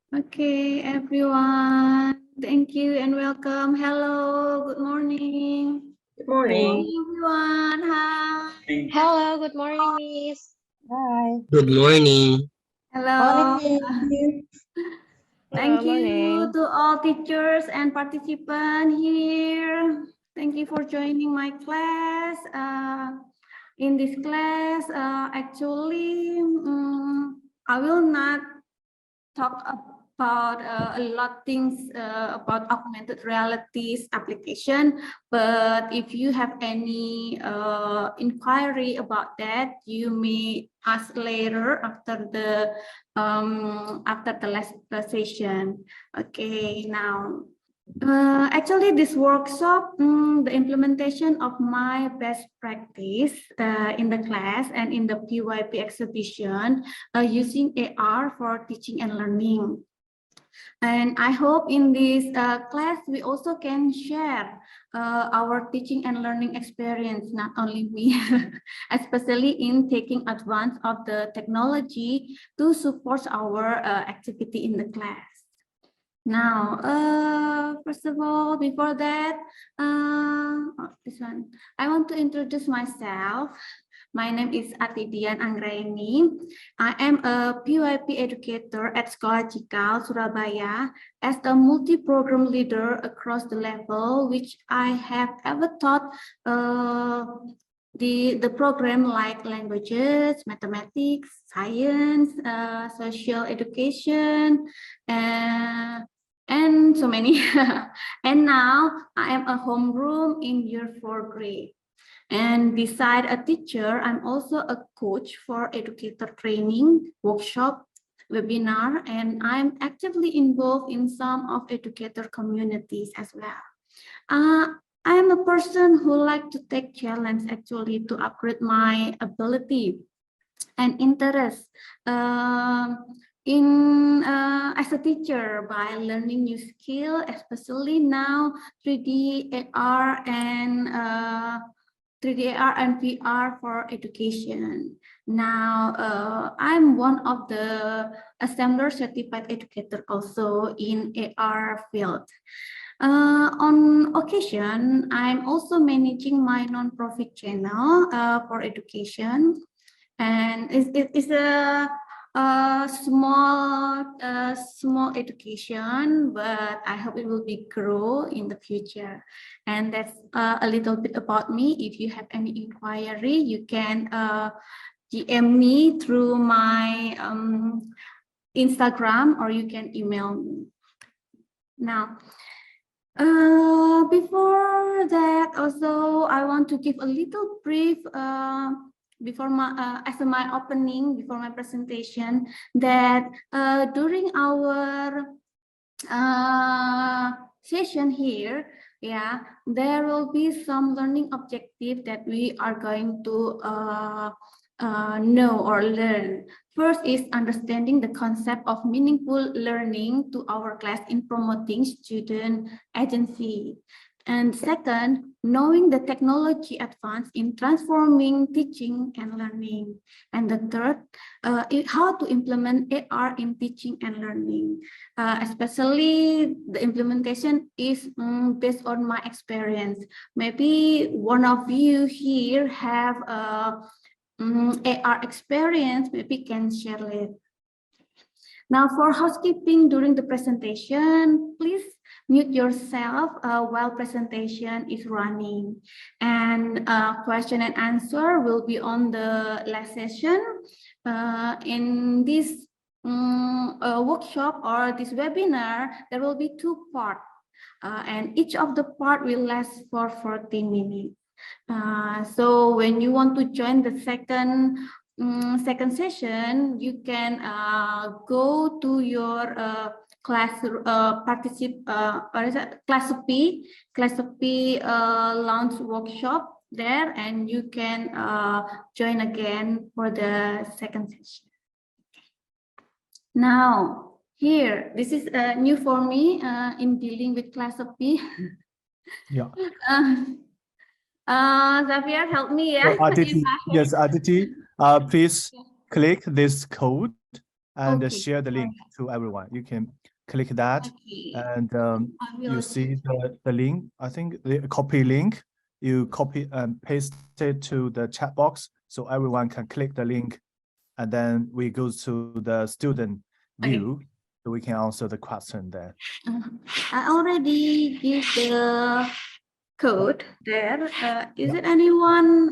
Okay, everyone. Thank you and welcome. Hello, good morning. Good morning. Everyone. Hi. Hello, good morning, Miss. Hi. Good morning. Hello. Morning. Thank Hello, you morning. to all teachers and participants here. Thank you for joining my class. In this class, actually, I will not talk about a lot things about augmented realities application, but if you have any inquiry about that, you may ask later after the last session. Okay, now actually, this workshop, the implementation of my best practice in the class and in the PYP exhibition using AR for teaching and learning. And I hope in this class, we also can share our teaching and learning experience, not only me, especially in taking advantage of the technology to support our activity in the class. Now, first of all, before that, this one, I want to introduce myself. My name is Dian Anggraeni. I am a PYP educator at Sekolah Cikal, Surabaya, as a multi-program leader across the level, which I have ever taught the program like languages, mathematics, science, social education, and so many. And now I am a homeroom in year 4 grade. And beside a teacher, I'm also a coach for educator training, workshop, webinar, and I'm actively involved in some of educator communities as well. I'm a person who like to take challenge actually to upgrade my ability and interest as a teacher by learning new skill, especially now 3D AR and 3D AR and VR for education. Now I'm one of the Assemblr certified educator also in AR field. On occasion, I'm also managing my non-profit channel for education, and it's a small education, but I hope it will be grow in the future. And that's a little bit about me. If you have any inquiry, you can DM me through my Instagram, or you can email me. Now, before that, also I want to give a little brief before my as my opening, before my presentation, that during our session here, yeah, there will be some learning objective that we are going to know or learn. First is understanding the concept of meaningful learning to our class in promoting student agency. And second, knowing the technology advance in transforming teaching and learning. And the third, how to implement AR in teaching and learning. Especially the implementation is based on my experience. Maybe one of you here have AR experience, maybe can share it. Now for housekeeping during the presentation, please mute yourself while presentation is running. And question and answer will be on the last session. In this workshop or this webinar, there will be 2 parts. And each of the part will last for 40 minutes. So when you want to join the second session, you can go to your class Classcipe launch workshop there, and you can join again for the second session. Now here, this is new for me in dealing with Classcipe. Yeah. Xavier, help me. Yeah. So, Aditi, yes, Aditi, please click this code and Okay. share the link to everyone. You can click that, Okay. and I will you see the link. I think the copy link. You copy and paste it to the chat box, so everyone can click the link, and then we go to the student view, so we can answer the question there. I already give the code there. Is it anyone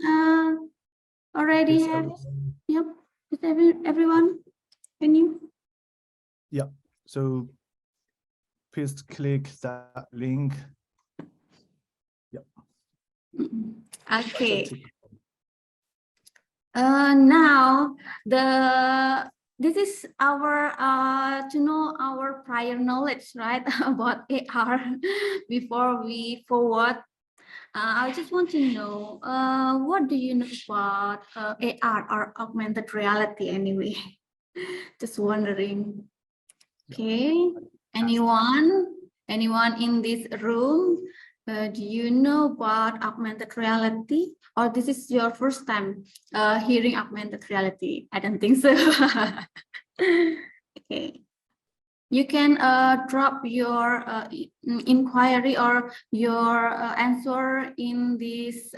already Is have it? everyone- Yep. Is everyone? Can you? Yeah. So please click that link. Okay. Now this is our to know our prior knowledge, right, about AR before we forward. I just want to know what do you know about AR or augmented reality anyway? Just wondering. Okay, anyone in this room? Do you know about augmented reality, or this is your first time hearing augmented reality? I don't think so. Okay, you can drop your inquiry or your answer in this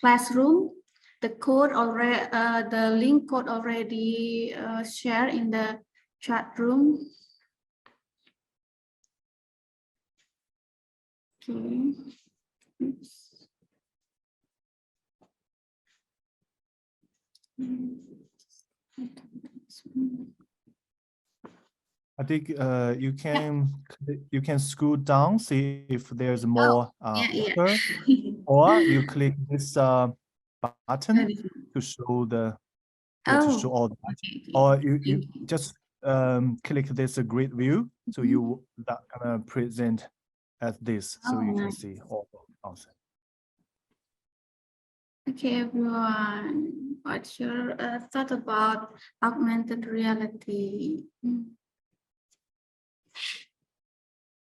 classroom. The code already, the link code already shared in the chat room. Okay. Oops. I think you can scroll down, see if there's more answer, or you click this button to show the to show all the button. Or you just click this grid view, so you that gonna present as this, so you can see all the answer. Okay, everyone, what's your thought about augmented reality?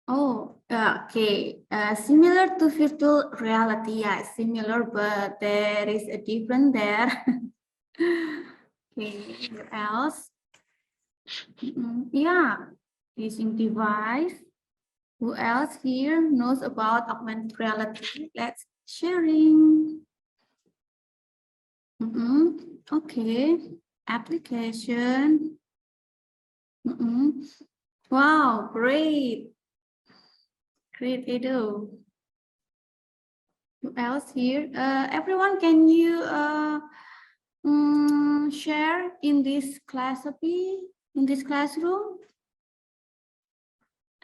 Oh, okay. Similar to virtual reality, yeah, similar, but there is a difference there. Okay, what else? Yeah, using device. Who else here knows about augmented reality? Let's sharing. Okay, application. Wow, great. Great, Edu. Who else here? Everyone, can you share in this Classcipe, in this classroom?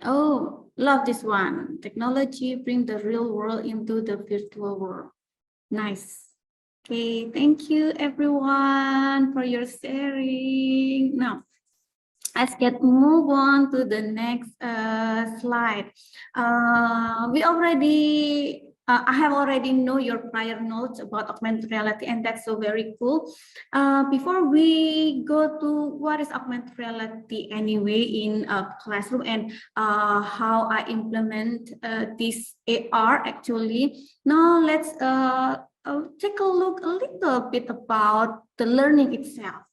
Oh, love this one. Technology bring the real world into the virtual world. Nice. Okay, thank you everyone for your sharing. Now, let's move on to the next slide. I have already know your prior knowledge about augmented reality, and that's so very cool. Before we go to what is augmented reality anyway in a classroom and how I implement this AR actually, now let's take a look a little bit about the learning itself,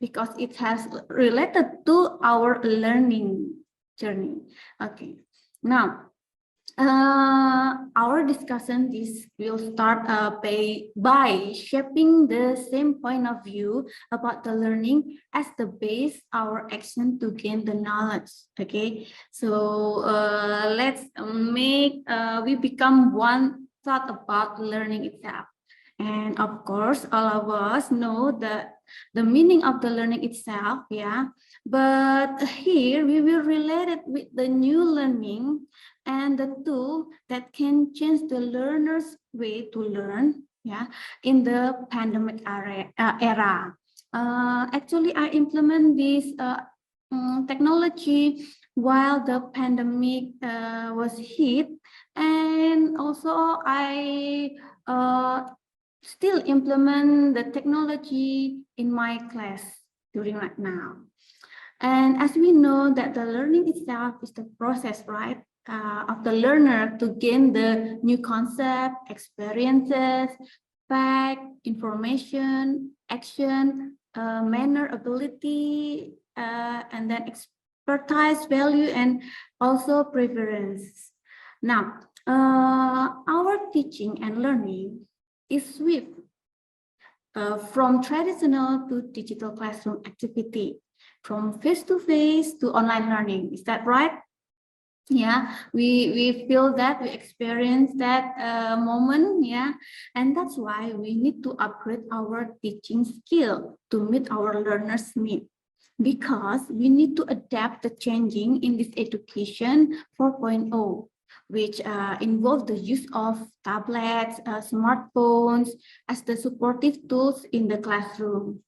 because it has related to our learning journey. Okay, now our discussion will start by shaping the same point of view about the learning as the base our action to gain the knowledge. Okay, so let's make we become one thought about learning itself. And of course, all of us know that the meaning of the learning itself, yeah. But here we will relate it with the new learning and the tool that can change the learner's way to learn, yeah, in the pandemic era. Actually, I implement this technology while the pandemic was hit, and also I still implement the technology in my class during right now. And as we know that the learning itself is the process, right, of the learner to gain the new concept, experiences, fact, information, action, manner, ability, and then expertise, value, and also preferences. Now, our teaching and learning is swift from traditional to digital classroom activity, from face-to-face to online learning. Is that right? Yeah, we feel that, we experience that moment, yeah, and that's why we need to upgrade our teaching skill to meet our learners' needs, because we need to adapt the changing in this education 4.0, which involve the use of tablets, smartphones as the supportive tools in the classroom.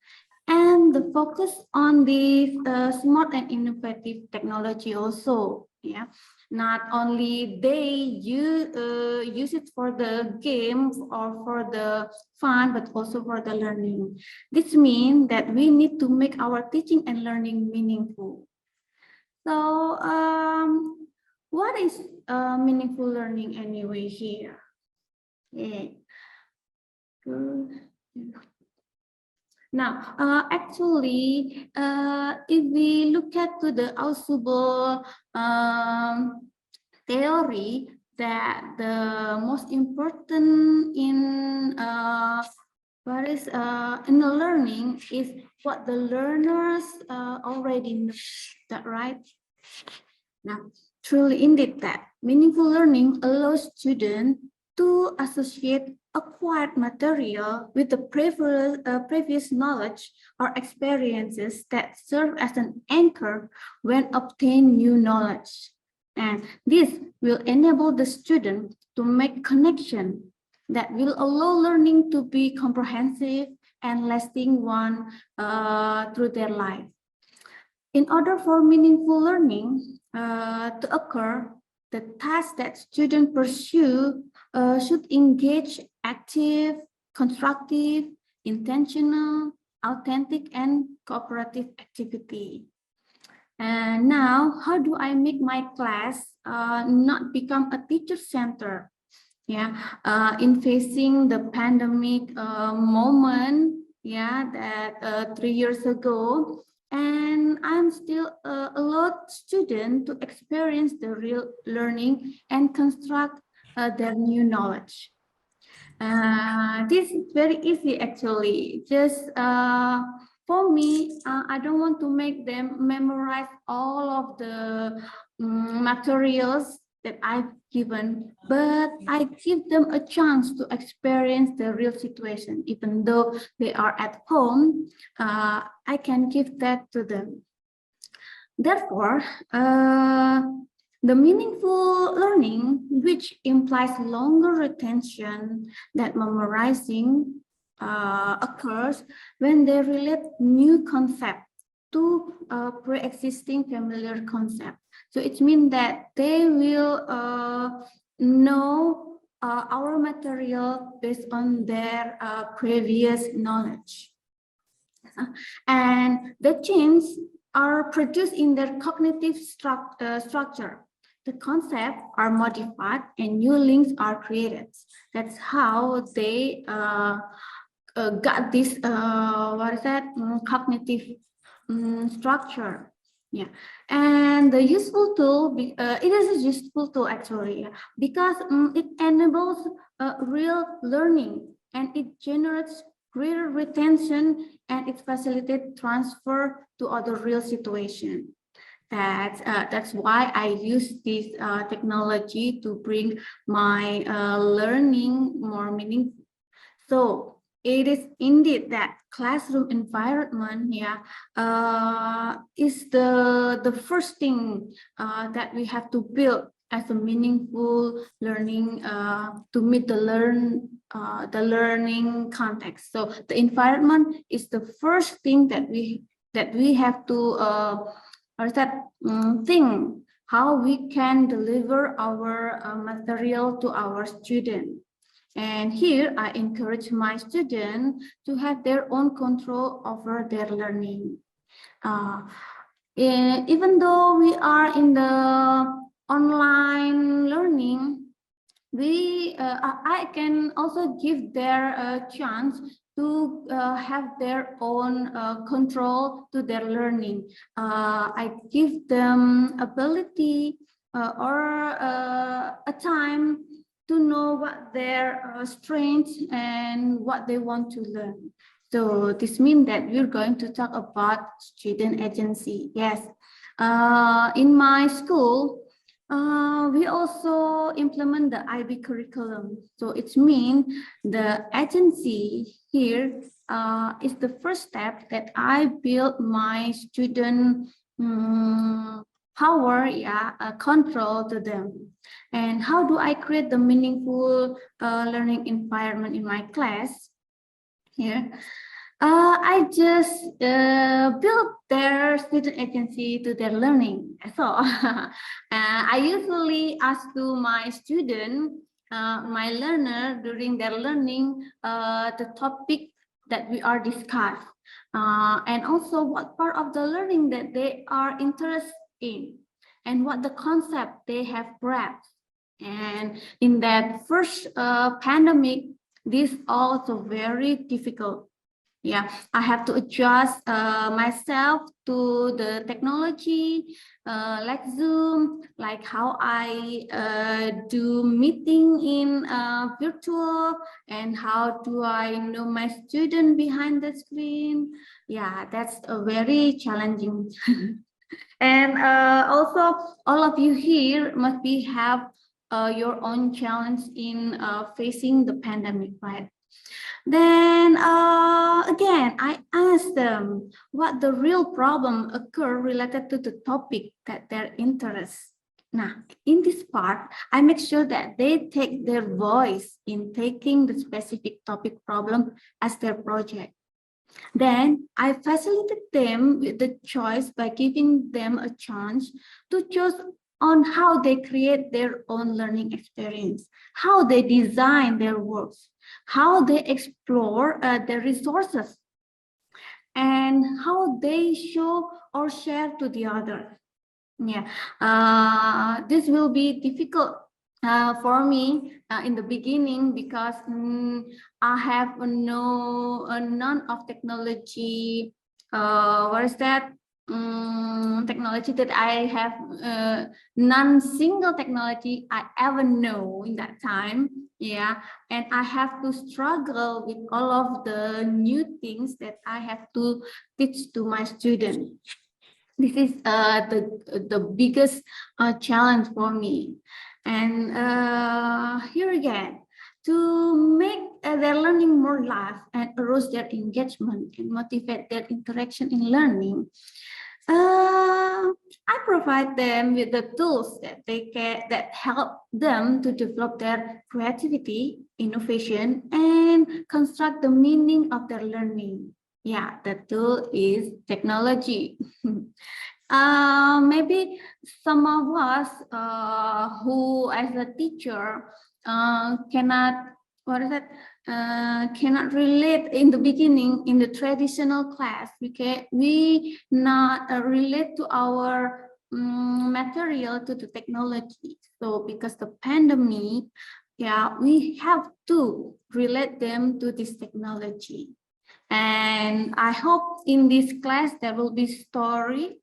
And the focus on this smart and innovative technology also, yeah. Not only they use it for the games or for the fun, but also for the learning. This means that we need to make our teaching and learning meaningful. So, what is meaningful learning anyway here? Yeah. Good. Now, actually, if we look at to the Ausubel theory, that the most important in in the learning is what the learners already know. Is that right? Now, truly indeed that meaningful learning allows students to associate acquired material with the previous knowledge or experiences that serve as an anchor when obtain new knowledge. And this will enable the student to make connection that will allow learning to be comprehensive and lasting one through their life. In order for meaningful learning to occur, the tasks that students pursue should engage active, constructive, intentional, authentic, and cooperative activity. And now, how do I make my class not become a teacher center? Yeah, in facing the pandemic moment, yeah, that 3 years ago, and I'm still a lot student to experience the real learning and construct their new knowledge. This is very easy actually. Just for me, I don't want to make them memorize all of the materials that I've given, but I give them a chance to experience the real situation. Even though they are at home, I can give that to them. Therefore, the meaningful learning, which implies longer retention than memorizing, occurs when they relate new concept to pre-existing familiar concept. So it means that they will know our material based on their previous knowledge. And the changes are produced in their cognitive structure. The concepts are modified and new links are created. That's how they got this cognitive structure. Yeah, and the useful tool, it is a useful tool actually, because it enables real learning and it generates greater retention and it facilitates transfer to other real situation. That's why I use this technology to bring my learning more meaningful. So it is indeed that classroom environment, yeah, is the first thing that we have to build as a meaningful learning to meet the learning context. So the environment is the first thing that we have to think how we can deliver our material to our students. And here I encourage my students to have their own control over their learning. Even though we are in the online learning, I can also give their a chance to have their own control to their learning. I give them ability or a time to know what their strengths and what they want to learn. So this means that we're going to talk about student agency. Yes, in my school, we also implement the IB curriculum. So it means the agency here is the first step that I build my student power, control to them. And how do I create the meaningful learning environment in my class? Here, I just build their student agency to their learning. So I usually ask to my student, my learner during their learning, the topic that we are discussed, and also what part of the learning that they are interested in, and what the concept they have grasped. And in that first pandemic, this also very difficult. Yeah, I have to adjust myself to the technology, like Zoom, like how I do meeting in virtual, and how do I know my student behind the screen. Yeah, that's a very challenging. And also, all of you here must be have your own challenge in facing the pandemic, right? Then again, I ask them what the real problem occur related to the topic that they're interested. Now, in this part, I make sure that they take their voice in taking the specific topic problem as their project. Then I facilitate them with the choice by giving them a chance to choose on how they create their own learning experience, how they design their works, how they explore their resources, and how they show or share to the other. Yeah, this will be difficult for me in the beginning because I have none of technology. What is that? Technology that I have none single technology I ever know in that time. Yeah, and I have to struggle with all of the new things that I have to teach to my students. This is the biggest challenge for me. And here again, to make their learning more live and arouse their engagement and motivate their interaction in learning, I provide them with the tools that that help them to develop their creativity, innovation, and construct the meaning of their learning. Yeah, the tool is technology. Maybe some of us who, as a teacher, cannot, what is that? Cannot relate in the beginning in the traditional class. We not relate to our material to the technology. So because the pandemic, yeah, we have to relate them to this technology. And I hope in this class there will be story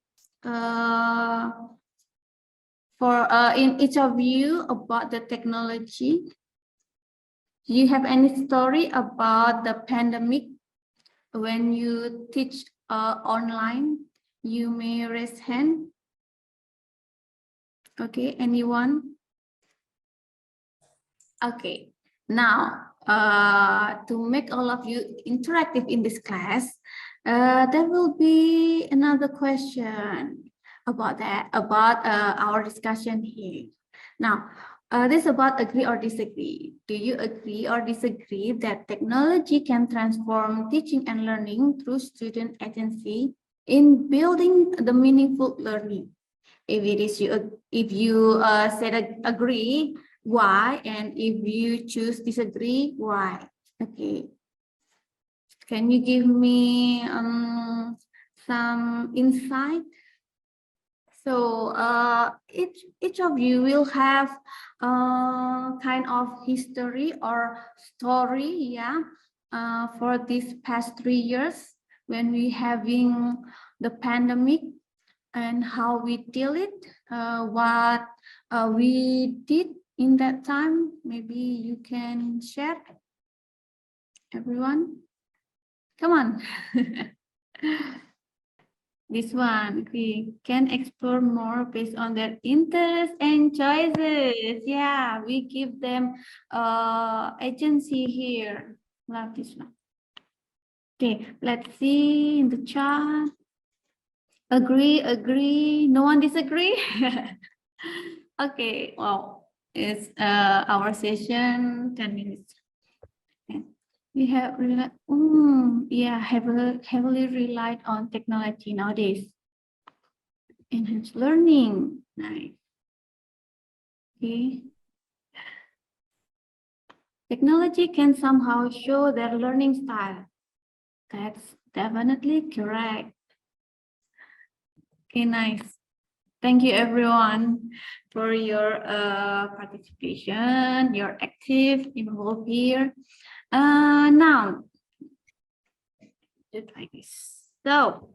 for in each of you about the technology. Do you have any story about the pandemic when you teach online? You may raise hand. Okay, anyone? Okay, now to make all of you interactive in this class, there will be another question about that, about our discussion here. Now, this is about agree or disagree. Do you agree or disagree that technology can transform teaching and learning through student agency in building the meaningful learning? If it is you, if you said agree, why? And if you choose disagree, why? Okay. Can you give me some insight? So each of you will have kind of history or story, yeah, for these past 3 years when we having the pandemic and how we deal it, what we did in that time. Maybe you can share, everyone. Come on. This one, we can explore more based on their interests and choices. Yeah, we give them agency here. Love this one. Okay, let's see in the chat. Agree. No one disagree? Okay, well, it's our session 10 minutes. Okay. We have heavily relied on technology nowadays. Enhanced learning, nice. Okay. Technology can somehow show their learning style. That's definitely correct. Okay, nice. Thank you everyone for your participation, your active involved here. Now, let's try this. So,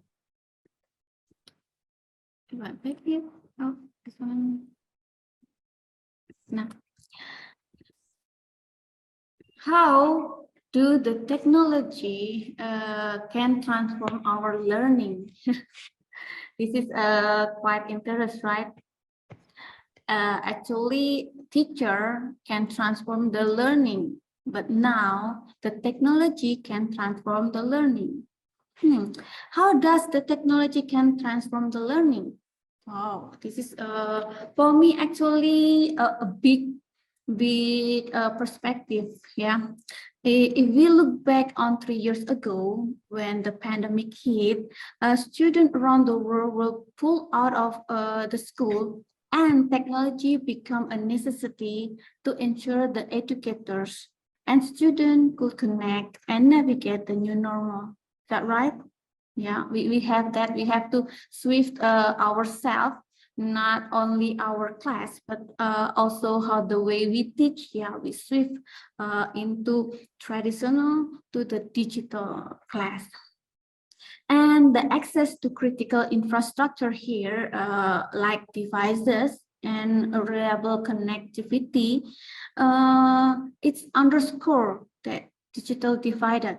back here. Oh, this one. Now, how do the technology can transform our learning? This is quite interesting, right? Actually, teacher can transform the learning, but now the technology can transform the learning. How does the technology can transform the learning? Oh, this is for me actually a big perspective. Yeah, if we look back on 3 years ago when the pandemic hit, students around the world were pulled out of the school, and technology become a necessity to ensure the educators and students could connect and navigate the new normal. Is that right? Yeah, we have that. We have to switch ourselves, not only our class, but also how the way we teach. Yeah, we switch into traditional to the digital class. And the access to critical infrastructure here, like devices and reliable connectivity, it's underscore that digital divided.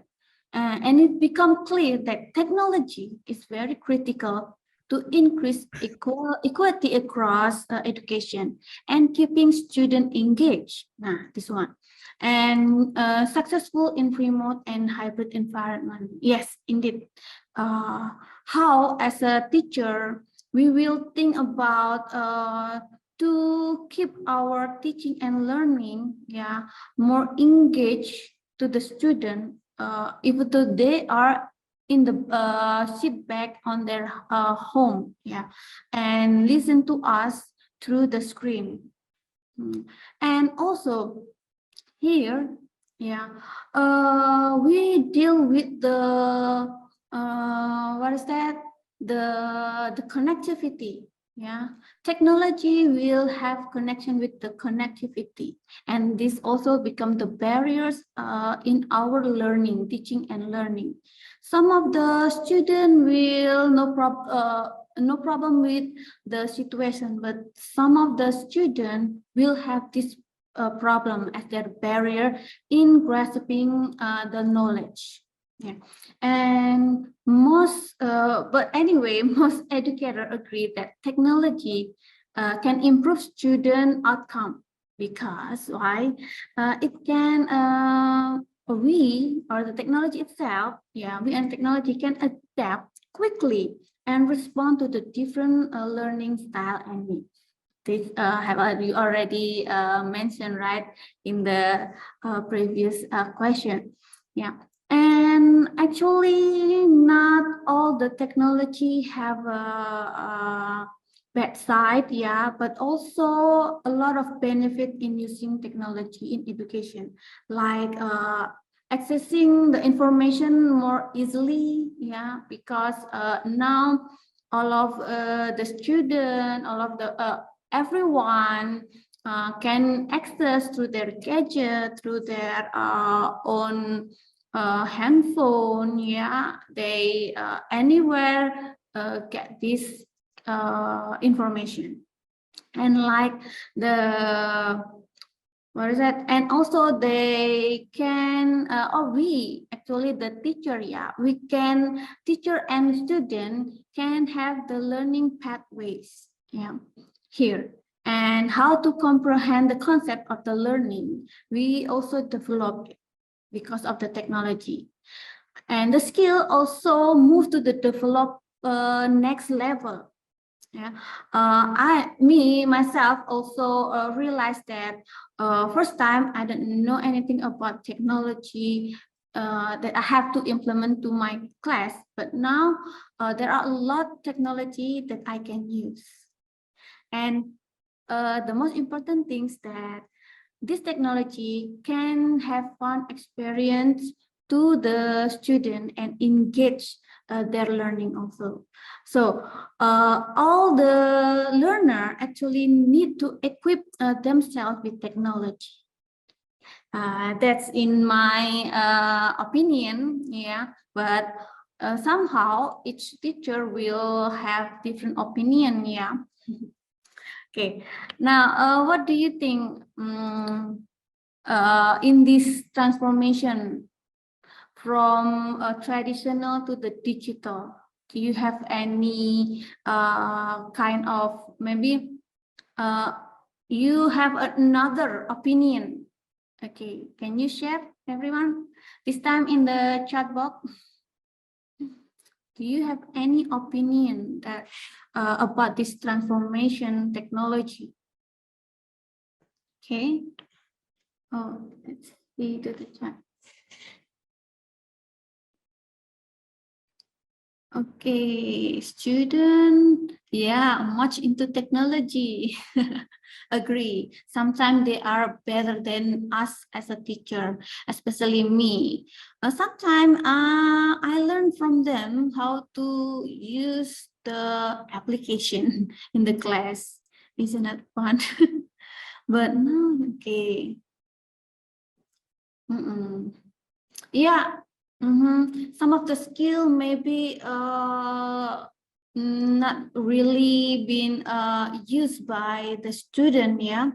And it becomes clear that technology is very critical to increase equality across education and keeping students engaged. This one. And successful in remote and hybrid environment. Yes, indeed. How, as a teacher, we will think about to keep our teaching and learning, yeah, more engaged to the student, even though they are in the sit back on their home, yeah, and listen to us through the screen. And also here, yeah, we deal with the what is that? The connectivity. Yeah, technology will have connection with the connectivity, and this also become the barriers in our learning, teaching and learning. Some of the students will no problem with the situation, but some of the students will have this problem as their barrier in grasping the knowledge. Yeah, and but anyway, most educators agree that technology can improve student outcome because why? It can we or the technology itself, yeah, we and technology can adapt quickly and respond to the different learning style and needs. This have you already mentioned, right, in the previous question. Yeah. And actually, not all the technology have a bad side, yeah, but also a lot of benefit in using technology in education, like accessing the information more easily, yeah, because now all of the student, all of the everyone can access through their gadget, through their own handphone, yeah, they anywhere get this information. And like the what is that? And also they can, or we actually the teacher, yeah, we can, teacher and student can have the learning pathways, yeah, here. And how to comprehend the concept of the learning, we also develop it because of the technology. And the skill also move to the develop next level. Yeah, myself also realized that first time I didn't know anything about technology that I have to implement to my class, but now there are a lot of technology that I can use. And the most important things that this technology can have fun experience to the student and engage their learning also. So all the learner actually need to equip themselves with technology. That's in my opinion, yeah, but somehow each teacher will have different opinion, yeah. Okay, now what do you think in this transformation from traditional to the digital? Do you have any kind of, maybe you have another opinion? Okay, can you share, everyone? This time in the chat box. Do you have any opinion that about this transformation technology? Okay. Oh, let's see to the chat. Okay, student, yeah, much into technology. Agree. Sometimes they are better than us as a teacher, especially me. Sometimes I learn from them how to use the application in the class. Isn't that fun? But no, okay. Yeah. Some of the skill maybe not really been used by the student, yeah,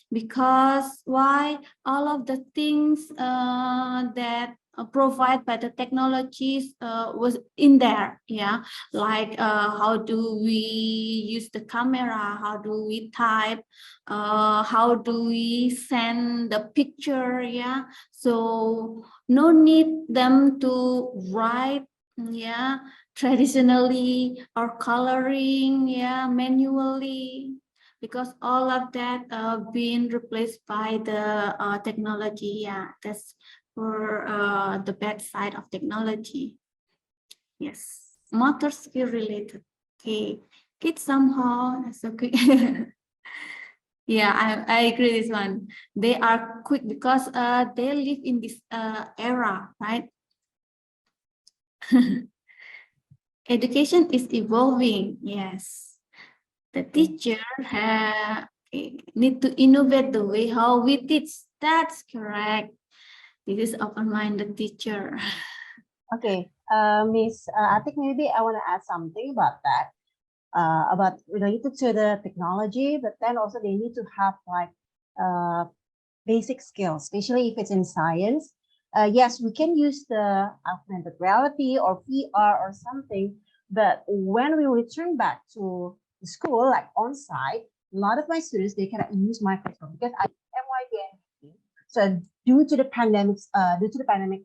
because why, all of the things that provided by the technologies was in there, yeah, like how do we use the camera, how do we type, how do we send the picture, yeah, so no need them to write, yeah, traditionally, or coloring, yeah, manually, because all of that being replaced by the technology, yeah. That's for the bad side of technology. Yes, motor skill related. Okay, kids somehow that's okay. Yeah, I agree this one. They are quick because they live in this era, right? Education is evolving, yes. The teacher need to innovate the way how we teach. That's correct. This is open-minded teacher. Okay, Miss Atik, maybe I want to add something about that, about related to the technology, but then also they need to have like basic skills, especially if it's in science. Yes, we can use the augmented reality or VR or something, but when we return back to the school, like on site, a lot of my students, they cannot use Microsoft because I MYBN. So due to the pandemic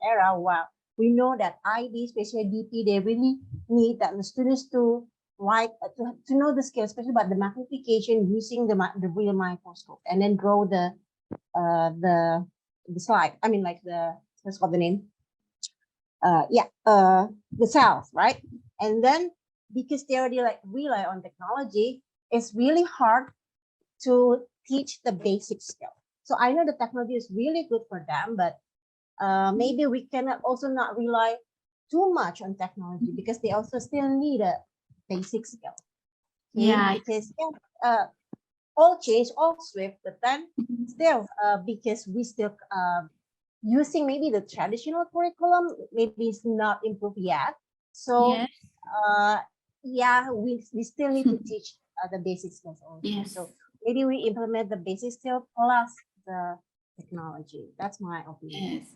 era, wow, we know that IB, especially DP, they really need that the students to like to know the skills, especially about the magnification using the real microscope, and then draw the slide. I mean, like what's called the name? The cells, right? And then because they already like rely on technology, it's really hard to teach the basic skill. So I know the technology is really good for them, but maybe we cannot also not rely too much on technology because they also still need a basic skill. Okay? Yeah. Because all change, all swift, but then still because we still using maybe the traditional curriculum, maybe it's not improved yet. So Yes. yeah, we still need to teach the basic skills also. Yes. So maybe we implement the basic skill plus the technology. That's my opinion. Yes.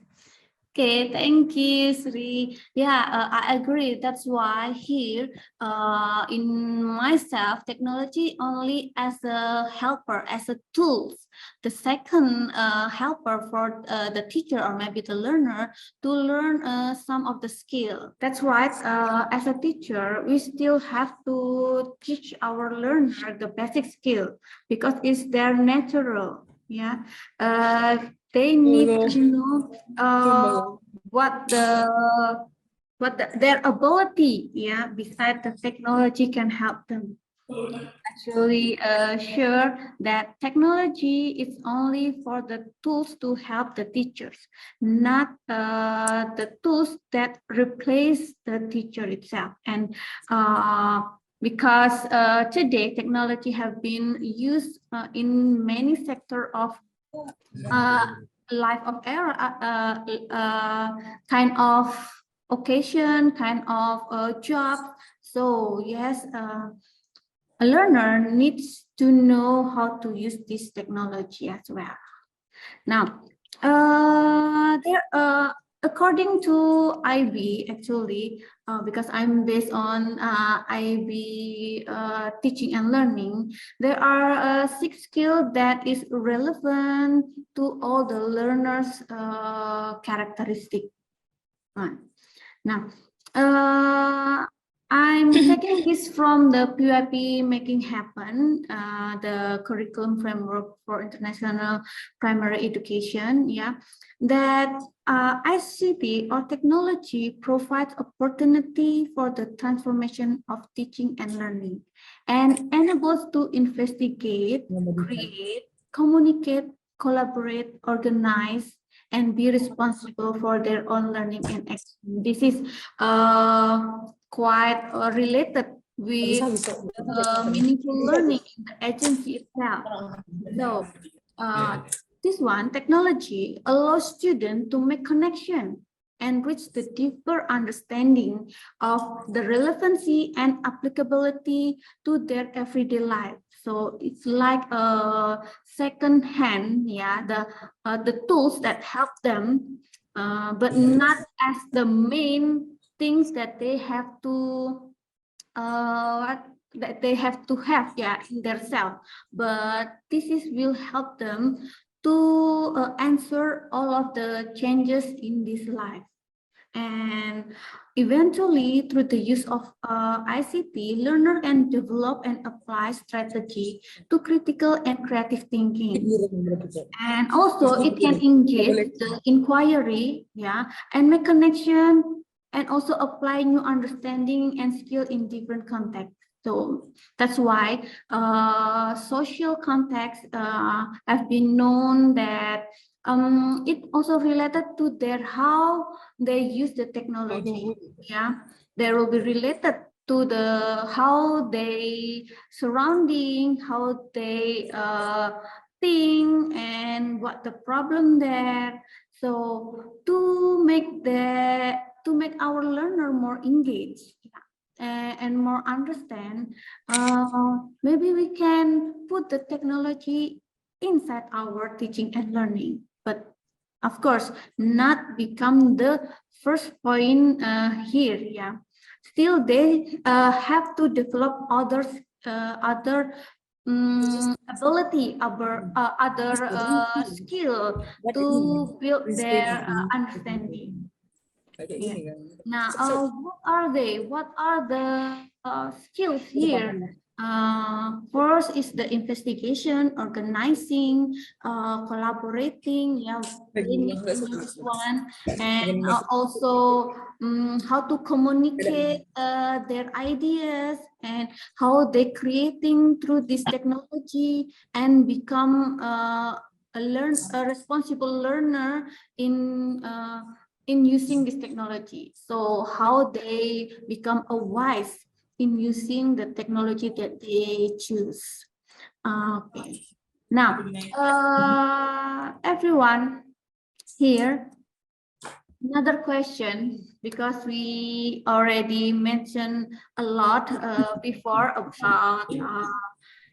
Okay, thank you, Sri. Yeah, I agree. That's why here, in myself, technology only as a helper, as a tool. The second helper for the teacher or maybe the learner to learn some of the skill. That's right. As a teacher, we still have to teach our learner the basic skill because it's their natural. Yeah. They need to know their ability, yeah, beside the technology can help them. Actually, sure that technology is only for the tools to help the teachers, not the tools that replace the teacher itself. And because today technology have been used in many sectors of life of era, kind of occasion, kind of job. So yes, a learner needs to know how to use this technology as well. Now, according to IB, actually, because I'm based on IB teaching and learning, there are 6 skills that is relevant to all the learners' characteristic. Now, I'm taking this from the PYP Making Happen, the curriculum framework for international primary education. Yeah, that ICT or technology provides opportunity for the transformation of teaching and learning, and enables to investigate, create, communicate, collaborate, organize, and be responsible for their own learning and action. This is quite related with meaningful learning in the agency itself. So this one, technology allows students to make connection and reach the deeper understanding of the relevancy and applicability to their everyday life. So it's like a second hand, yeah, the tools that help them, but not as the main things that they have to have, yeah, in their self. But this will help them to answer all of the changes in this life. And eventually, through the use of ICT, learner can develop and apply strategy to critical and creative thinking. And also, it can engage the inquiry, yeah, and make connection, and also apply new understanding and skill in different contexts. So that's why social contexts have been known that it also related to their how they use the technology. Yeah, they will be related to the how they surrounding, how they think, and what the problem there. So to make our learner more engaged and more understand, maybe we can put the technology inside our teaching and learning, but of course not become the first point here. Yeah, still they have to develop other ability, other skill to build their understanding. Yeah. Now, what are they? What are the skills here? First is the investigation, organizing, collaborating. Yeah, they need to know this one, and also how to communicate their ideas and how they creating through this technology and become a responsible learner in using this technology. So how they become a wise in using the technology that they choose. Okay. Now, everyone here, Another question, because we already mentioned a lot before about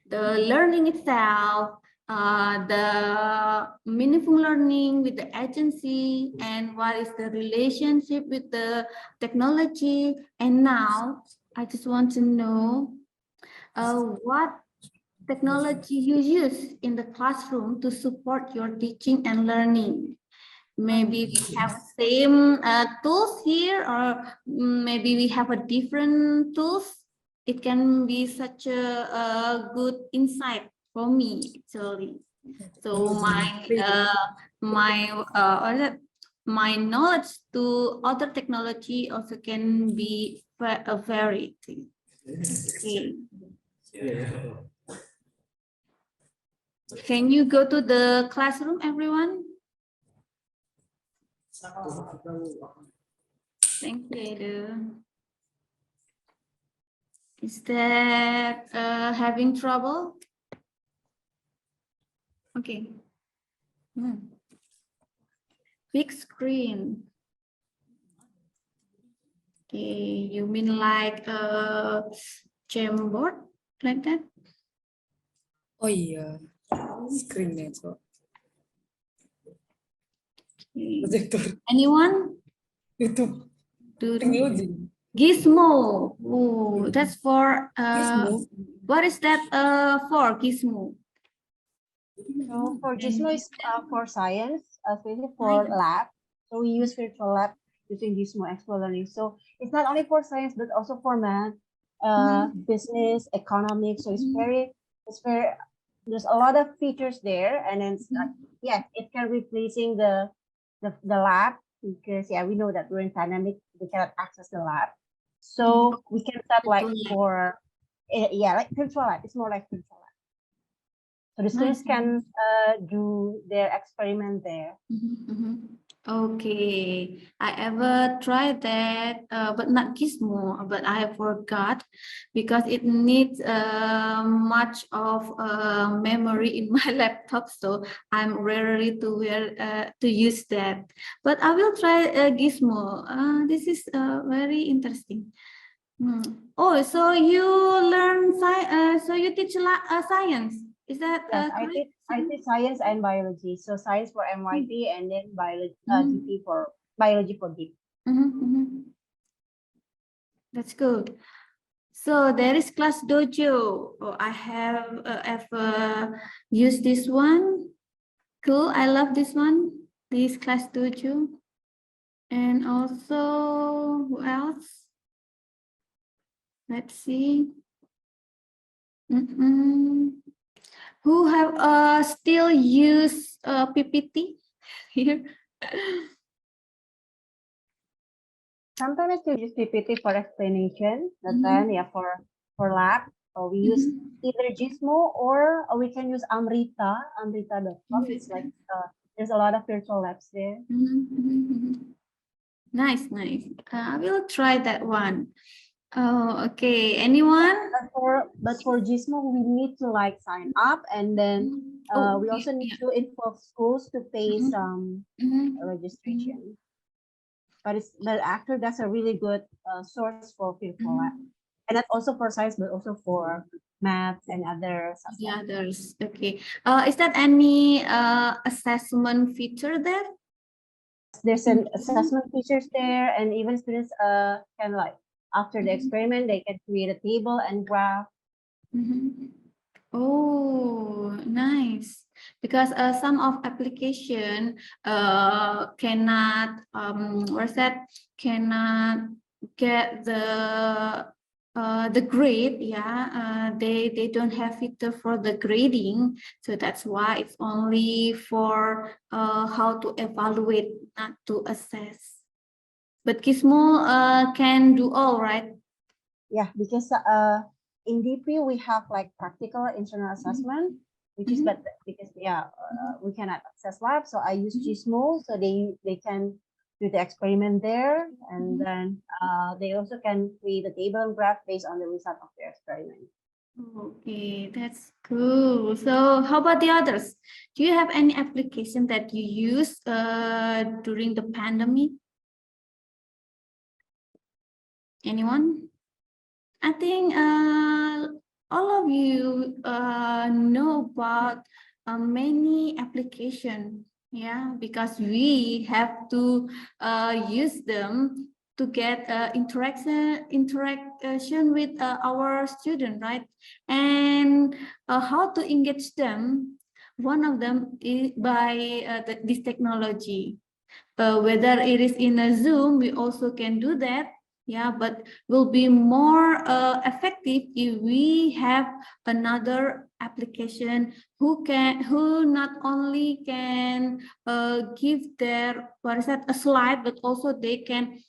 the learning itself, the meaningful learning with the agency, and what is the relationship with the technology. And now I just want to know what technology you use in the classroom to support your teaching and learning. Maybe we have same tools here, or maybe we have a different tools. It can be such a good insight for me actually. So my knowledge to other technology also can be varied. Okay. Can you go to the classroom, everyone? Thank you, Edu. Is that having trouble? Okay. Big screen. Okay, you mean like a Jamboard, like that? Oh iya, screen-nya so. Okay. Projector Anyone? itu Teknologi. Gizmo. Oh, that's for Gizmo. What is that for Gizmo? So for Gizmo is for science, especially for lab. So we use virtual lab using Gizmo Explore Learning. So it's not only for science but also for math, business, economics. So it's very there's a lot of features there, and then yeah, it can replacing the lab, because yeah, we know that during pandemic we cannot access the lab. So we can set like for yeah, like virtual lab. It's more like virtual lab. So the students can do their experiment there. Okay, I ever tried that, but not Gizmo, but I forgot because it needs much of memory in my laptop, so I'm rarely to use that. But I will try Gizmo. This is very interesting. Oh, so you learn so you teach science. Is that Yes, correct? I teach science and biology. So science for MYT and then biology GP for biology for DIP. That's good. So there is Class Dojo. Oh, I have ever used this one. Cool. I love this one. This Class Dojo. And also, who else? Let's see. Who have still use PPT here? Sometimes I still use PPT for explanation, but then yeah, for lab, we use either Gizmo or we can use amrita.com. It's like there's a lot of virtual labs there. Nice, nice. I will try that one. Oh, okay. Anyone? But for Gizmo, we need to like sign up, and then we also need to inform schools to pay some registration. But actually that's a really good source for virtual lab, and that's also for science, but also for math and other subjects. The others. Okay. Is that any assessment feature there? There's an assessment features there, and even students can like after the experiment they can create a table and graph. Oh, nice. Because some of application cannot cannot get the grade, yeah, they don't have feature for the grading, so that's why it's only for how to evaluate, not to assess. But Gizmo can do all, right? Yeah, because in DP we have like practical internal assessment, which is better because we cannot access lab, so I use Gizmo, so they can do the experiment there, and then they also can create a table and graph based on the result of their experiment. Okay, that's cool. So how about the others? Do you have any application that you use during the pandemic? Anyone? I think all of you know about many applications, yeah, because we have to use them to get interaction with our student, right? And how to engage them? One of them is by this technology. Whether it is in a Zoom, we also can do that. Yeah, but will be more effective if we have another application who not only can give their a slide, but also they can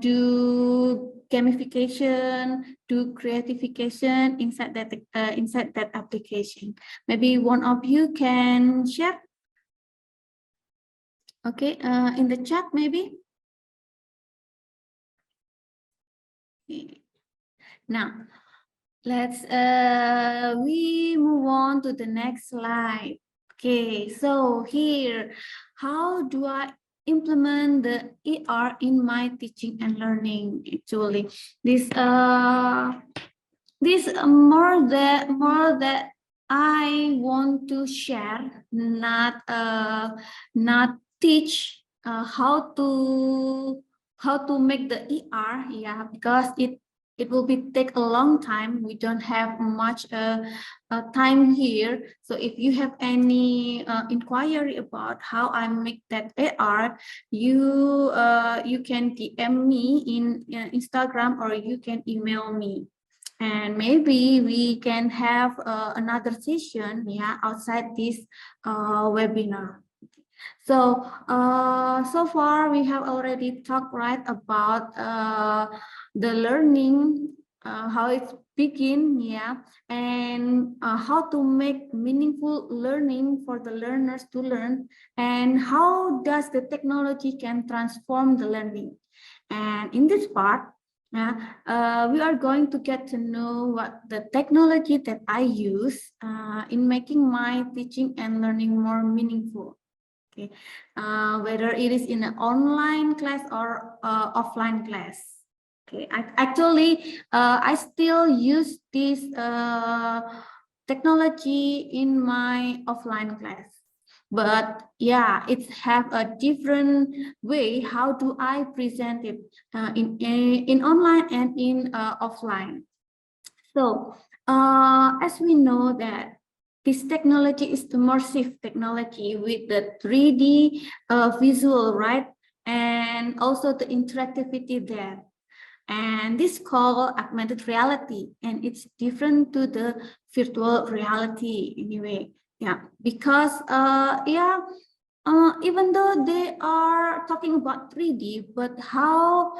do gamification, do creatification inside that application. Maybe one of you can share. Okay, in the chat maybe. Okay. Now, let's we move on to the next slide. Okay, so here, how do I implement the ER in my teaching and learning? Actually, this more that I want to share, not teach how to make the ER, yeah, because it will take a long time. We don't have much time here. So if you have any inquiry about how I make that AR, you can DM me in Instagram, or you can email me. And maybe we can have another session, yeah, outside this webinar. So so far we have already talked, right, about the learning, how it begin, yeah, and how to make meaningful learning for the learners to learn, and how does the technology can transform the learning. And in this part, we are going to get to know what the technology that I use in making my teaching and learning more meaningful. Okay, whether it is in an online class or offline class. Okay, I still use this technology in my offline class. But yeah, it have a different way. How do I present it in online and in offline? So as we know that this technology is immersive technology with the 3D visual, right? And also the interactivity there. And this called augmented reality, and it's different to the virtual reality anyway. Yeah, because even though they are talking about 3D, but how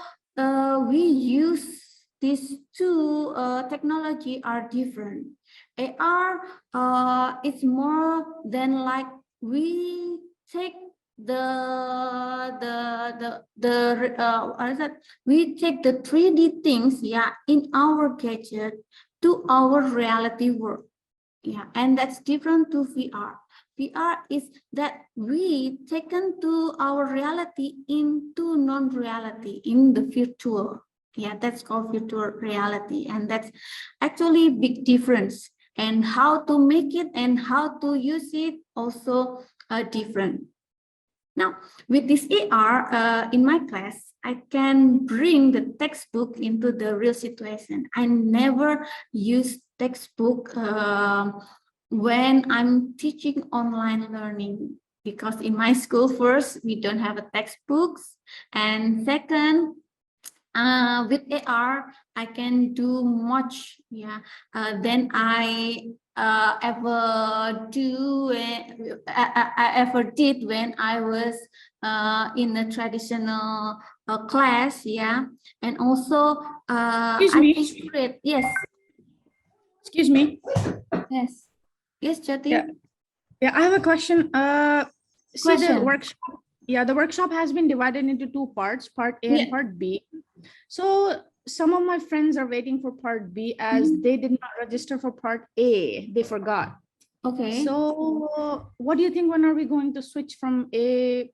we use these two technology are different. AR it's more than like we take what is that? We take the 3D things, yeah, in our gadget to our reality world. Yeah, and that's different to VR. VR is that we taken to our reality into non-reality, in the virtual. Yeah, that's called virtual reality, and that's actually big difference. And how to make it and how to use it also different. Now, with this AR in my class, I can bring the textbook into the real situation. I never use textbook when I'm teaching online learning, because in my school, first, we don't have a textbooks, and second, with AR, I can do much, yeah, than I ever did when I was in a traditional class, yeah, and also Excuse I me. can create. Yes. Excuse me. Yes. Yes, Jyoti. Yeah. Yeah, I have a question. See, the Question. workshop. Yeah, the workshop has been divided into two parts, part A Yeah. and part B. So some of my friends are waiting for part B as they did not register for part A. They forgot. Okay. So what do you think? When are we going to switch from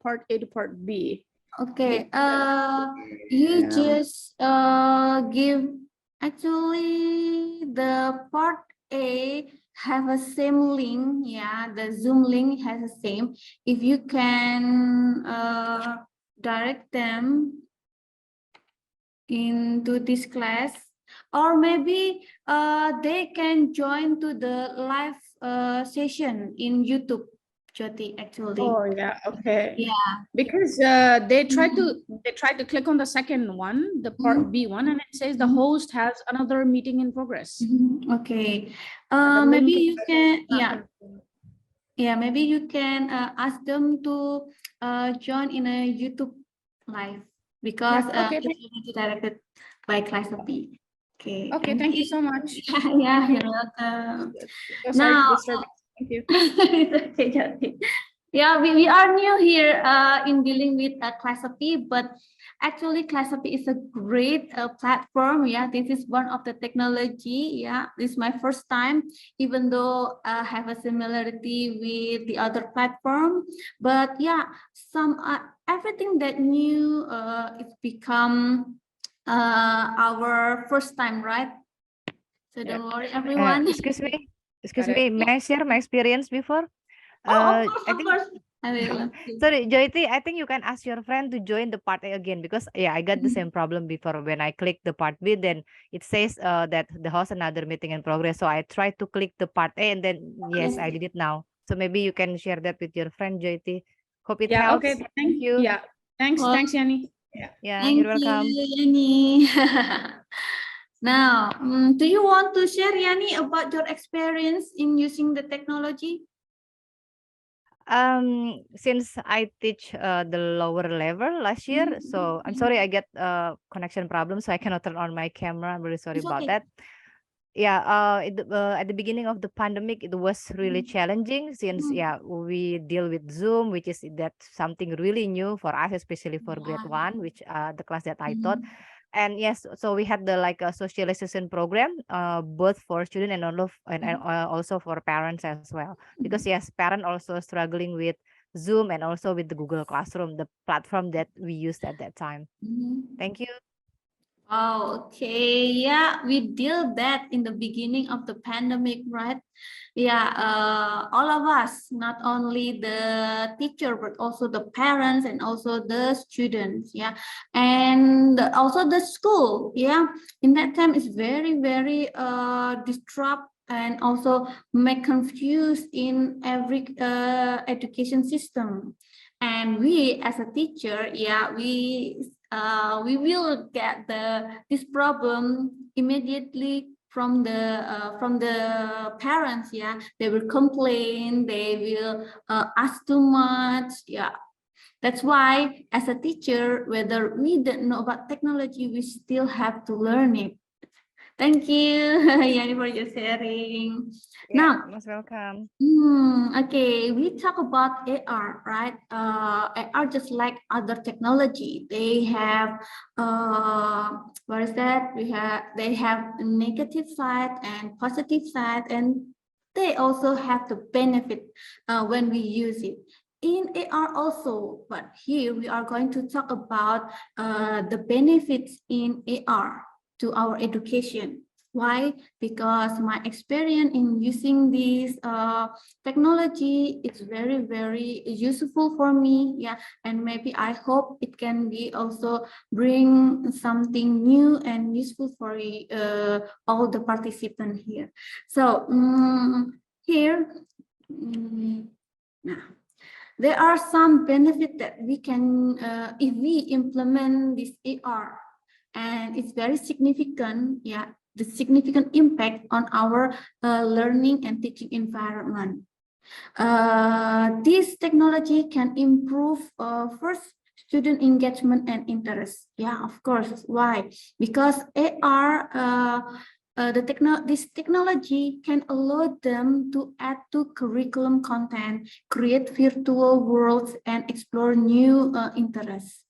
part A to part B? Okay. You just give actually the part A have a same link. Yeah, the Zoom link has the same. If you can direct them into this class, or maybe they can join to the live session in YouTube, Jyoti, actually. Oh yeah, okay. Yeah. Because they try to click on the second one, the part B one, and it says the host has another meeting in progress. Okay. The Maybe link you can, not yeah. confirmed. Yeah, maybe you can ask them to join in a YouTube live, because Yeah, okay, it's already directed by Classcipe. Okay, okay, thank you so much. Yeah, you're welcome. Sorry to Now, disturb. Thank you. it's okay, Jyoti. Yeah, we are new here in dealing with Classcipe, but actually Classcipe is a great platform. Yeah, this is one of the technology. Yeah, this is my first time, even though I have a similarity with the other platform. But yeah, some everything that new it's become our first time, right? So don't worry, everyone. Excuse Got it. me, may I share my experience before? Oh, I of think course, I will. sorry, Joyti, I think you can ask your friend to join the part A again because yeah, I got the same problem before when I click the part B, then it says that the host another meeting in progress. So I tried to click the part A and then yes, I did it now. So maybe you can share that with your friend Joyti. Hope it Yeah, helps. okay. Thank you. Yeah, thanks, Well, thanks, Yani. Yeah. Yeah, thank you're you, welcome. Yani. Now, do you want to share, Yani, about your experience in using the technology? Since I teach the lower level last year, so I'm sorry I get connection problem, so I cannot turn on my camera. I'm really sorry It's about okay. that. Yeah, at the beginning of the pandemic, it was really challenging since yeah we deal with Zoom, which is that something really new for us, especially for grade one, which the class that I taught. And yes, so we had the like a socialization program, both for student and also for parents as well. Because yes, parent also struggling with Zoom and also with the Google Classroom, the platform that we used at that time. Thank you. Oh, okay. Yeah, we deal that in the beginning of the pandemic, right? Yeah, all of us, not only the teacher, but also the parents and also the students. Yeah, and also the school. Yeah, in that time, it's very disrupt and also make confused in every education system. And we, as a teacher, yeah, we will get this problem immediately from the parents. Yeah, they will complain, they will ask too much. Yeah, that's why as a teacher, whether we don't know about technology, we still have to learn it. Thank you, Yani, for your sharing. Yeah, Now, most welcome. okay, we talk about AR, right? AR, just like other technology, they have what is that? They have a negative side and positive side, and they also have the benefit when we use it. In AR also, but here we are going to talk about the benefits in AR to our education. Why? Because my experience in using this technology is very useful for me. Yeah, and maybe I hope it can be also bring something new and useful for all the participants here. So here, now, there are some benefits that we can, if we implement this AR, and it's very significant. Yeah, the significant impact on our learning and teaching environment. This technology can improve first student engagement and interest. Yeah, of course. Why? Because AR, this technology can allow them to add to curriculum content, create virtual worlds, and explore new interests.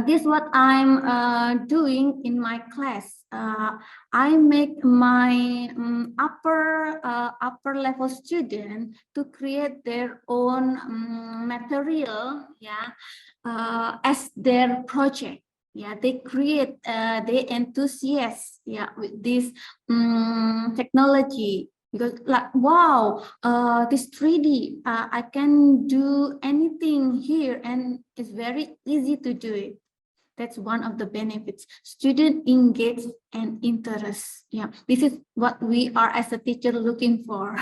This is what I'm doing in my class. I make my upper level student to create their own material, as their project. Yeah, they create, they enthusiast, with this technology. Because like, wow, this 3D, I can do anything here, and it's very easy to do it. That's one of the benefits. Student engage and interest. Yeah, this is what we are as a teacher looking for.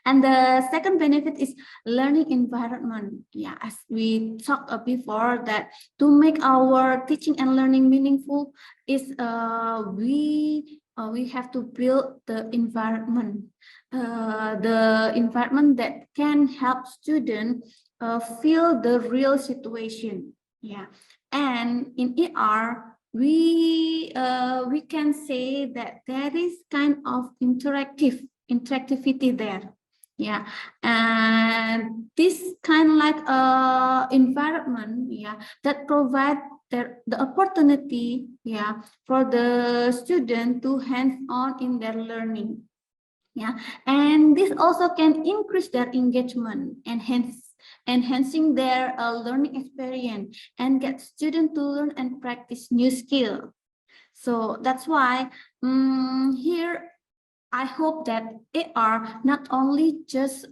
And the second benefit is learning environment. Yeah, as we talked before, that to make our teaching and learning meaningful is we have to build the environment that can help students feel the real situation. Yeah, and in AR, we can say that there is kind of interactivity there. Yeah, and this kind of like environment, that provide the opportunity, for the student to hands-on in their learning. Yeah, and this also can increase their engagement and hence enhancing their learning experience and get students to learn and practice new skills. So that's why here I hope that AR not only just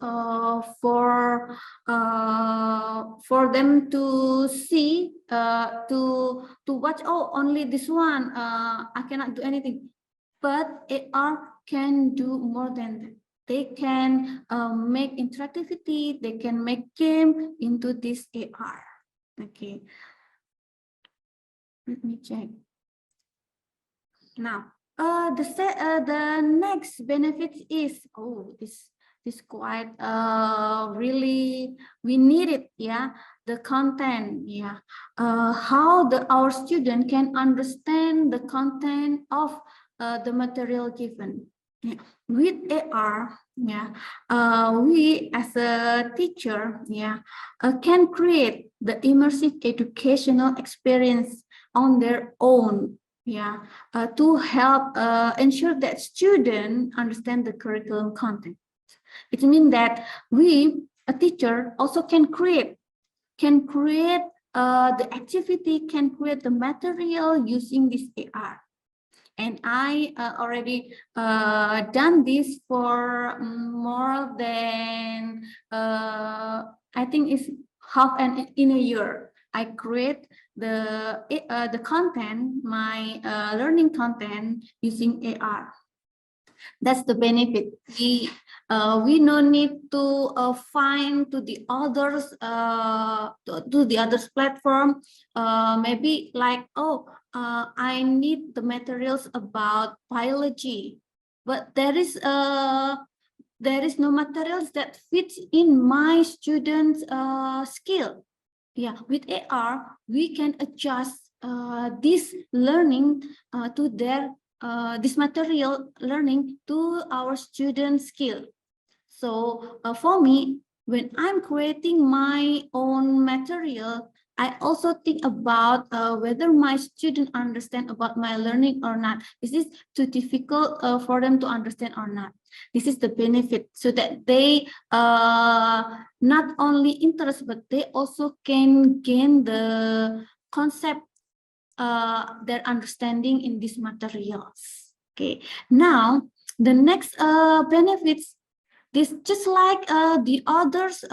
for them to see, to watch, oh, only this one, I cannot do anything, but AR can do more than that. They can make interactivity, they can make game into this AR. Okay, let me check. Now, the next benefit is, oh, this quite really we need it, the content, how our student can understand the content of the material given. With AR, we as a teacher, can create the immersive educational experience on their own, to help ensure that students understand the curriculum content. It means that we, a teacher, also can create the activity, can create the material using this AR. And I already done this for more than, I think it's in a year. I create the content, my learning content using AR. That's the benefit. We no need to find to the others to the others platform. Maybe like, oh, I need the materials about biology, but there is no materials that fits in my students' skill. Yeah, with AR, we can adjust this learning to their this material learning to our student skill. So for me, when I'm creating my own material, I also think about whether my student understand about my learning or not. Is this too difficult for them to understand or not? This is the benefit, so that they not only interest, but they also can gain the concept, their understanding in these materials. Okay, now the next benefits, this just like the others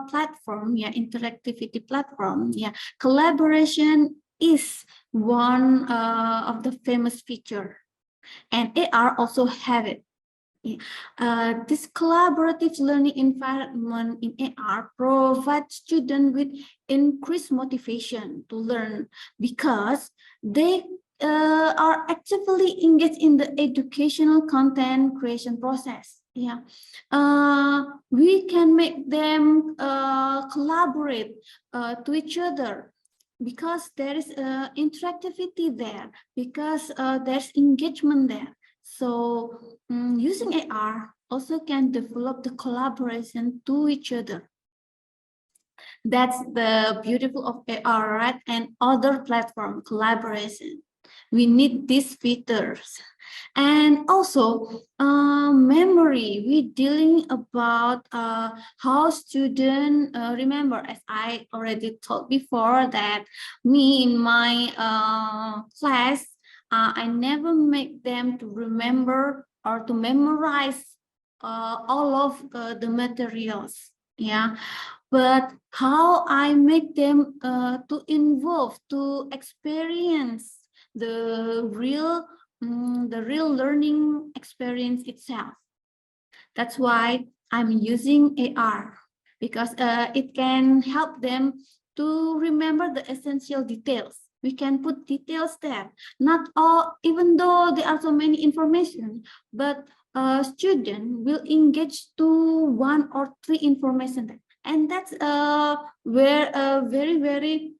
platform, interactivity platform, collaboration is one of the famous feature, and AR also have it. This collaborative learning environment in AR provides students with increased motivation to learn, because they are actively engaged in the educational content creation process. We can make them collaborate to each other, because there is interactivity there, because there's engagement there. So using AR also can develop the collaboration to each other. That's the beautiful of AR, right? And other platform collaboration. We need these features. And also memory, we dealing about how student remember, as I already told before, that me in my class, I never make them to remember or to memorize all of the materials, yeah, but how I make them to involve, to experience the real learning experience itself. That's why I'm using AR, because it can help them to remember the essential details. We can put details there, not all, even though there are so many information, but a student will engage to 1 or 3 information there. And that's where very, very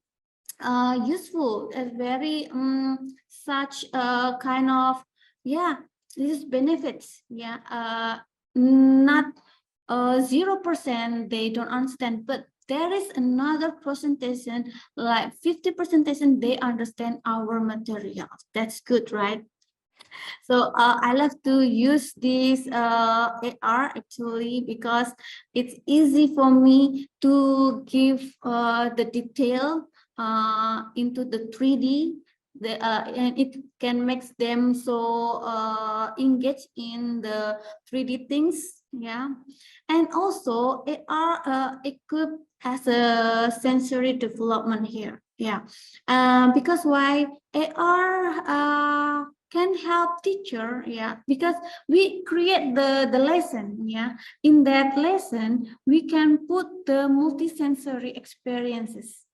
useful, very such a kind of, yeah, this is benefits, yeah, not 0% they don't understand, but there is another presentation, like 50% they understand our materials. That's good, right? So I love to use this AR actually, because it's easy for me to give the detail into the 3D, and it can make them so engaged in the 3D things, yeah. And also AR equipped as a sensory development here, yeah. Because why AR can help teacher, yeah, because we create the lesson, yeah. In that lesson, we can put the multisensory experiences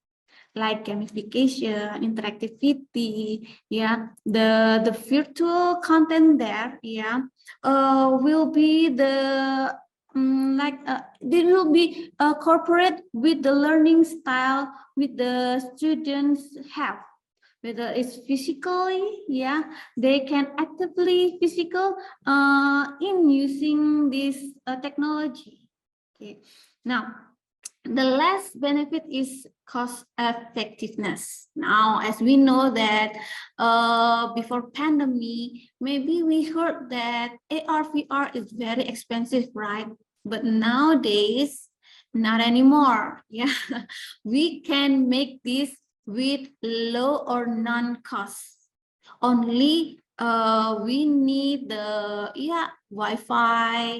like gamification, interactivity, yeah, the virtual content there, yeah, will be the they will be corporate with the learning style with the students have. Whether it's physically, yeah, they can actively physical in using this technology. Okay, now the last benefit is cost effectiveness. Now, as we know that before pandemic, maybe we heard that AR, VR is very expensive, right? But nowadays, not anymore. Yeah, we can make this with low or none cost. Only we need the Wi-Fi,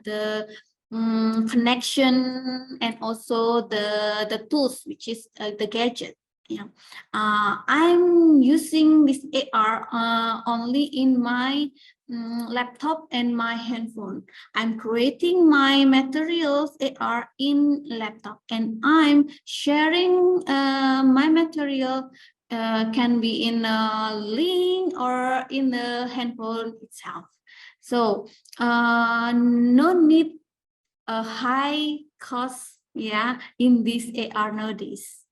the connection, and also the tools, which is the gadget. Yeah, I'm using this AR only in my laptop and my handphone. I'm creating my materials AR in laptop, and I'm sharing my material. Can be in a link or in the handphone itself. So no need a high cost, yeah, in this AR nowadays.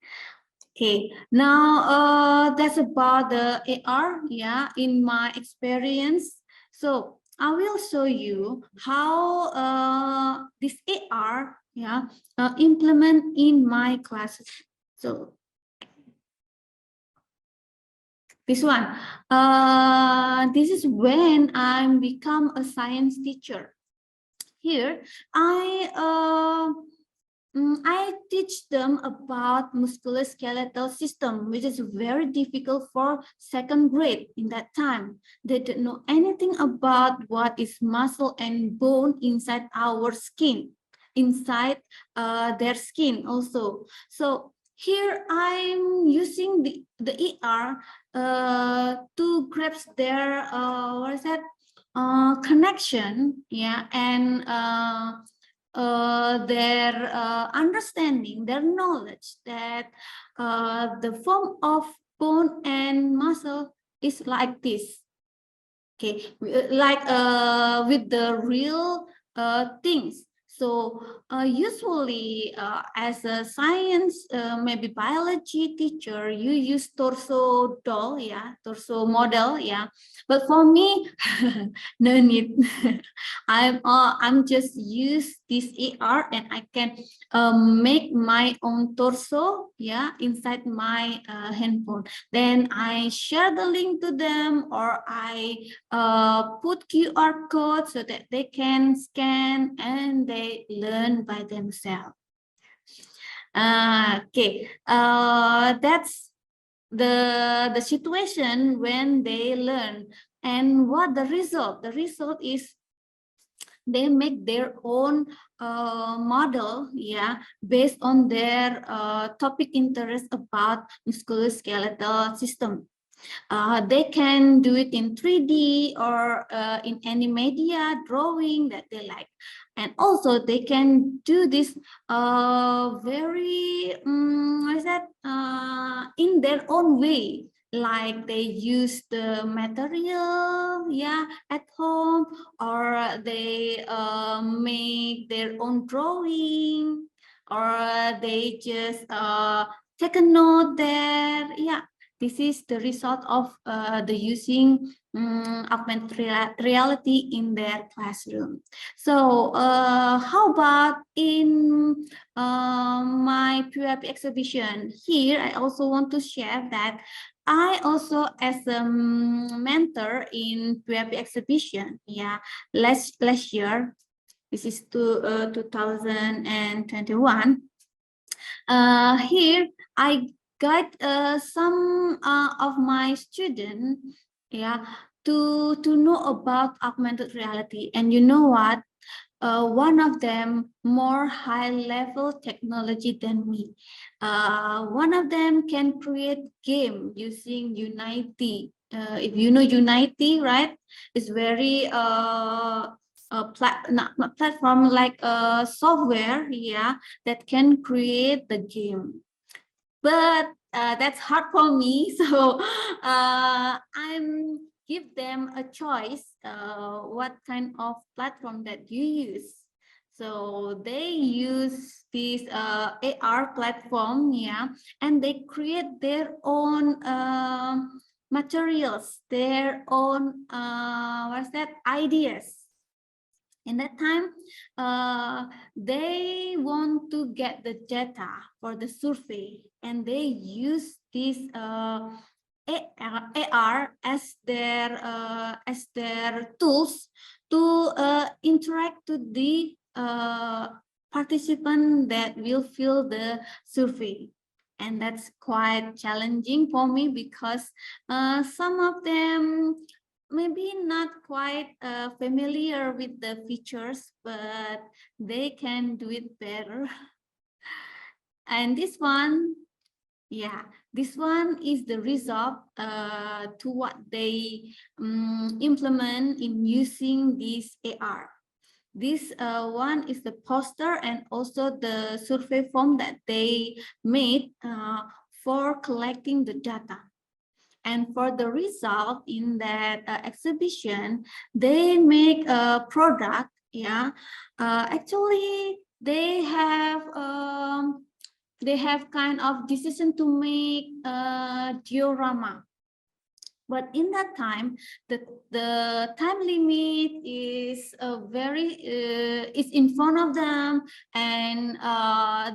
Okay, now that's about the AR, yeah, in my experience. So I will show you how this AR, yeah, implement in my classes. So this one, this is when I become a science teacher. Here, I teach them about musculoskeletal system, which is very difficult for 2nd grade in that time. They don't know anything about what is muscle and bone inside our skin, inside their skin also. So here I'm using the ER to grasp their what is that connection, yeah, and their understanding, their knowledge that the form of bone and muscle is like this. Okay, like with the real things. So usually as a science, maybe biology teacher, you use torso doll, yeah, torso model, yeah. But for me, no need. I'm just use this AR and I can make my own torso, yeah, inside my handphone. Then I share the link to them, or I put QR code so that they can scan and they learn by themselves. Okay, that's the situation when they learn. And what the result? The result is they make their own model, yeah, based on their topic interest about musculoskeletal system. They can do it in 3D or in any media drawing that they like. And also they can do this very, what is that, in their own way. Like they use the material, yeah, at home, or they make their own drawing, or they just take a note there, yeah. This is the result of the using augmented reality in their classroom. So how about in my PYP exhibition? Here, I also want to share that I also, as a mentor in PYP exhibition, yeah, last year, this is 2021. Here, I guide some of my students, yeah, to know about augmented reality. And you know what? One of them more high level technology than me. One of them can create game using Unity. If you know Unity, right? It's very not platform, like a software, yeah, that can create the game. But that's hard for me, so I'm give them a choice what kind of platform that you use. So they use this AR platform, yeah, and they create their own materials, their own what's that, ideas. In that time, they want to get the data for the survey, and they use this AR as their tools to interact to the participant that will fill the survey. And that's quite challenging for me because some of them maybe not quite familiar with the features, but they can do it better. And this one, yeah, this one is the result to what they implement in using this AR. This one is the poster and also the survey form that they made for collecting the data. And for the result in that exhibition, they make a product. Yeah, actually they have kind of decision to make a diorama. But in that time, the time limit is is in front of them, and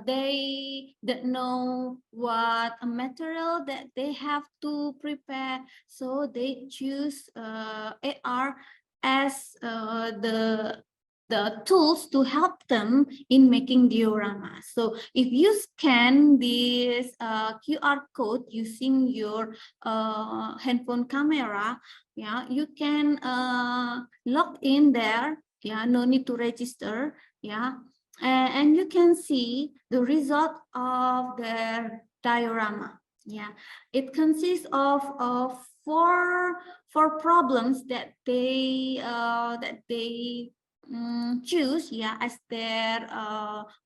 they don't know what material that they have to prepare. So they choose AR as the tools to help them in making dioramas. So if you scan this QR code using your handphone camera, yeah, you can log in there, yeah, no need to register, yeah, and you can see the result of their diorama. Yeah, it consists of four problems that they choose, yeah, as their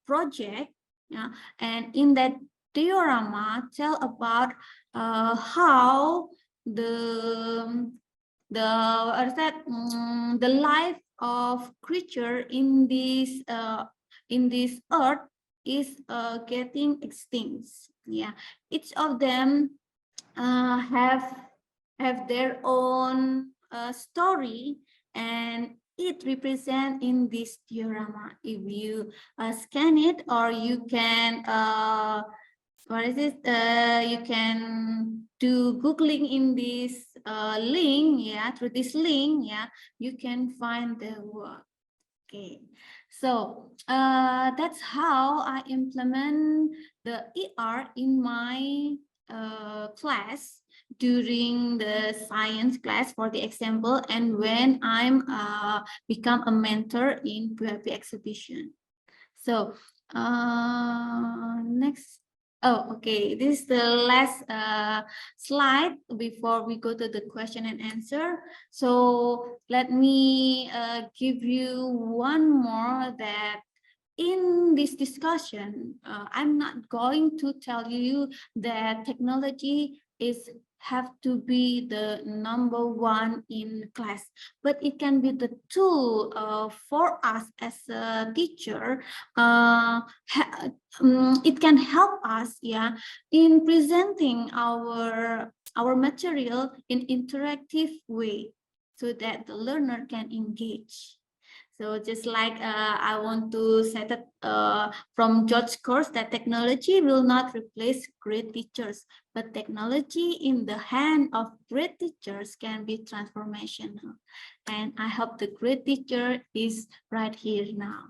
project, yeah, and in that diorama tell about how the what is that, the life of creature in this earth is getting extinct. Yeah, each of them have their own story, and it represent in this diorama. If you scan it, or you can what is it? You can do Googling in this link, yeah, through this link, yeah, you can find the work. Okay, so that's how I implement the ER in my class during the science class, for the example, and when I'm become a mentor in PYP Exhibition. So next. Oh, okay. This is the last slide before we go to the question and answer. So let me give you one more, that in this discussion, I'm not going to tell you that technology have to be the #1 in class, but it can be the tool for us as a teacher. It can help us, yeah, in presenting our material in interactive way, so that the learner can engage. So just like I want to say that from George's course, that technology will not replace great teachers, but technology in the hand of great teachers can be transformational. And I hope the great teacher is right here now.